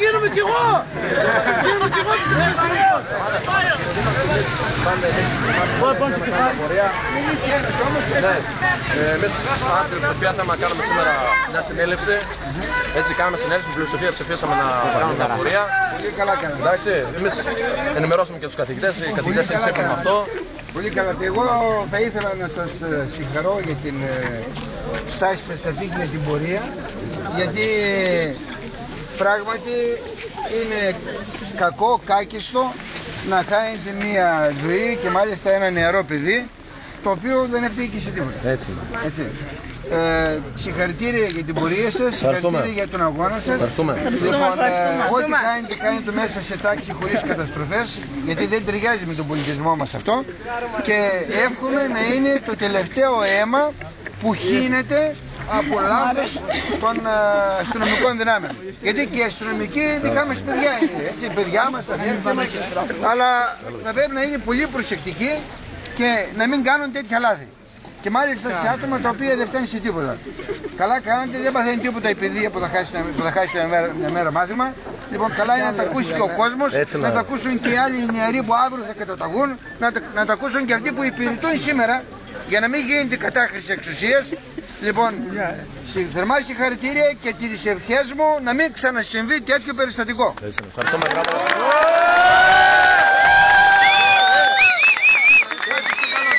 γίνομαι κι εγώ. Εμείς στην πλειοψηφία θέλουμε να κάνουμε σήμερα μια συνέλευση. Έτσι κάναμε συνέλευση, στην πλειοψηφία ψηφίσαμε να κάνουμε μια πορεία. Πολύ καλά κάναμε. Εντάξει, εμείς ενημερώσαμε και τους καθηγητές, οι καθηγητές είναι σύμφωνοι με αυτό. Πολύ καλά. Εγώ θα ήθελα να σας συγχαρώ για την στάση σας αυτή και για την πορεία, γιατί πράγματι είναι κακό, κάκιστο να χάνετε μία ζωή και μάλιστα ένα νεαρό παιδί, το οποίο δεν ευτύχει σε τίποτα. Έτσι. Συγχαρητήρια για την πορεία σας, συγχαρητήρια για τον αγώνα σας. Ό,τι κάνετε μέσα σε τάξη χωρίς καταστροφές, γιατί δεν ταιριάζει με τον πολιτισμό μας αυτό, και εύχομαι να είναι το τελευταίο αίμα που χύνεται από λάθος των αστυνομικών δυνάμεων. Γιατί και οι αστυνομικοί δικά μας παιδιά είναι, έτσι, παιδιά μας, αδέρφια μας, αλλά θα πρέπει να είναι πολύ προσεκτικοί και να μην κάνουν τέτοια λάθη. Και μάλιστα σε άτομα τα οποία δεν φτάνει σε τίποτα. Καλά κάνετε, δεν παθαίνει τίποτα η παιδεία που θα χάσετε μια μέρα μάθημα. Λοιπόν, καλά είναι να τα ακούσει και ο κόσμος, να τα ακούσουν και οι άλλοι νεαροί που αύριο θα καταταγούν, να τα ακούσουν και αυτοί που υπηρετούν σήμερα, για να μην γίνεται κατάχρηση εξουσίας. Λοιπόν, θερμά συγχαρητήρια και τις ευχές μου να μην ξανασυμβεί τέτοιο περιστατικό.